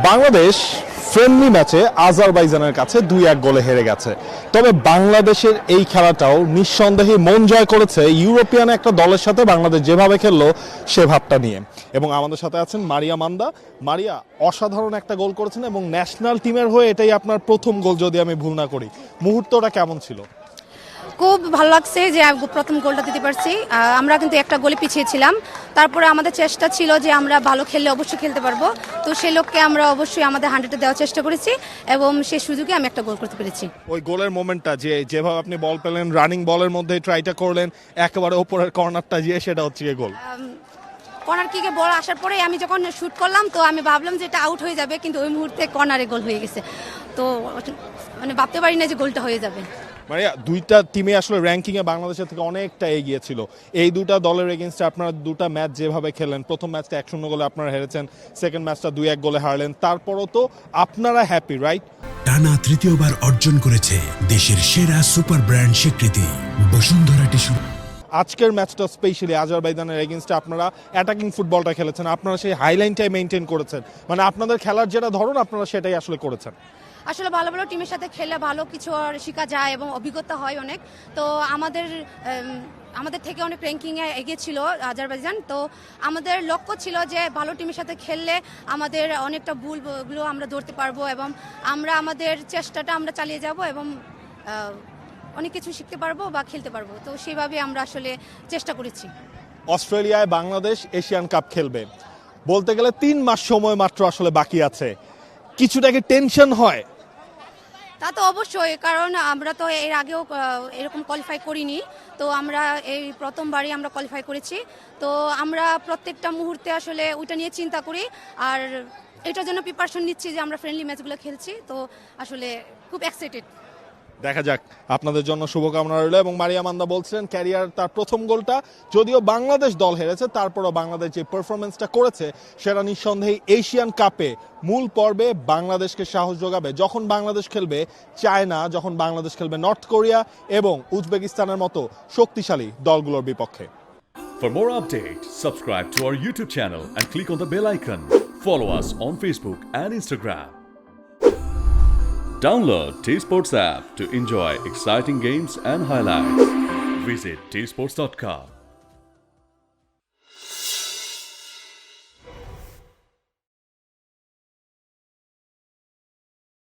Bangladesh friendly ম্যাচে আজারবাইজানের কাছে 2-1 গোলে হেরে গেছে। তবে বাংলাদেশের এই খেলাটাও নিঃসন্দেহে মন জয় করেছে ইউরোপিয়ান একটা দলের সাথে বাংলাদেশ যেভাবে খেললো সে ভাবটা নিয়ে। এবং আমাদের সাথে আছেন মারিয়া মান্দা। মারিয়া অসাধারণ একটা গোল করেছেন এবং ন্যাশনাল টিমের হয়ে এটাই আপনার প্রথম গোল যদি আমি ভুল না করি। মুহূর্তটা কেমন ছিল? খুব ভালো লাগছে যে প্রথম গোলটা দিতে পারছি। আমরা কিন্তু একটা গোলে পিছিয়ে ছিলাম, তারপরে আমাদের চেষ্টা ছিল যে আমরা ভালো খেললে অবশ্যই খেলতে পারবো, তো সেই লক্ষ্যে আমরা অবশ্যই আমাদের 100 দেওয়ার চেষ্টা করেছি এবং সেই সুযোগে আমি একটা গোল করতে পেরেছি। ওই গোলের মোমেন্টটা যেভাবে আপনি বল পেলেন, রানিং বলের মধ্যে ট্রাইটা করলেন, একেবারে ওপরের কর্নারটা গিয়ে সেটা হচ্ছে গোল। কর্নার কিকে বল আসার পরে আমি যখন শুট করলাম তো আমি ভাবলাম যে এটা আউট হয়ে যাবে, কিন্তু ওই মুহূর্তে কর্নারে গোল হয়ে গেছে। তো মানে ভাবতে পারি না যে গোলটা হয়ে যাবে। মানে দুইটা টিমে আসলে র্যাঙ্কিং এ বাংলাদেশের থেকে অনেকটা এগিয়ে ছিল। এই দুটা দলের এগেইনস্টে আপনারা দুটা ম্যাচ যেভাবে খেলেন, প্রথম ম্যাচটা 1-0 গোলে আপনারা হেরেছেন, সেকেন্ড ম্যাচটা 2-1 গোলে হারলেন, তারপরও তো আপনারা হ্যাপি, রাইট? টানা তৃতীয়বার অর্জন করেছে দেশের সেরা সুপার ব্র্যান্ড স্বীকৃতি বসুন্ধরা টিস্যু। আজকের ম্যাচটা স্পেশালি আজারবাইজানের এগেইনস্টে আপনারা অ্যাটাকিং ফুটবলটা খেলেছেন, আপনারা সেই হাইলাইনটাই মেনটেন করেছেন, মানে আপনাদের খেলার যেটা ধরন আপনারা সেটাই আসলে করেছেন। আসলে ভালো ভালো টিমের সাথে খেলে ভালো কিছু শেখা যায় এবং অভিজ্ঞতা হয় অনেক। তো আমাদের থেকে অনেক র্যাঙ্কিংয়ে এগিয়ে ছিল আজারবাইজান। তো আমাদের লক্ষ্য ছিল যে ভালো টিমের সাথে খেললে আমাদের অনেকটা ভুলগুলো আমরা ধরতে পারবো এবং আমরা আমাদের চেষ্টাটা আমরা চালিয়ে যাব এবং অনেক কিছু শিখতে পারবো বা খেলতে পারবো। তো সেইভাবে আমরা আসলে চেষ্টা করেছি। অস্ট্রেলিয়ায় বাংলাদেশ এশিয়ান কাপ খেলবে, বলতে গেলে 3 মাস সময় মাত্র আসলে বাকি আছে। কিছুটা কি টেনশন হয়? তা তো অবশ্যই, কারণ আমরা তো এর আগেও এরকম কোয়ালিফাই করিনি, তো আমরা এই প্রথমবারই আমরা কোয়ালিফাই করেছি। তো আমরা প্রত্যেকটা মুহূর্তে আসলে ওইটা নিয়ে চিন্তা করি আর এটার জন্য প্রিপারেশন নিচ্ছি যে আমরা ফ্রেন্ডলি ম্যাচগুলো খেলছি। তো আসলে খুব এক্সাইটেড। দেখা যাক, আপনাদের জন্য শুভকামনা রইল। এবং মারিয়া মান্দা বলছিলেন ক্যারিয়ার তার প্রথম গোলটা, যদিও বাংলাদেশ দল হেরেছে তারপরও বাংলাদেশ যে পারফরমেন্সটা করেছে সেটা নিঃসন্দেহে এশিয়ান কাপে মূল পর্বে বাংলাদেশকে সাহস যোগাবে, যখন বাংলাদেশ খেলবে চায়না, যখন বাংলাদেশ খেলবে নর্থ কোরিয়া এবং উজবেকিস্তানের মতো শক্তিশালী দলগুলোর বিপক্ষে। For more updates, subscribe to our YouTube channel and click on the bell icon. Follow us on Facebook and Instagram. Download T-Sports app to enjoy exciting games and highlights. Visit tsports.com.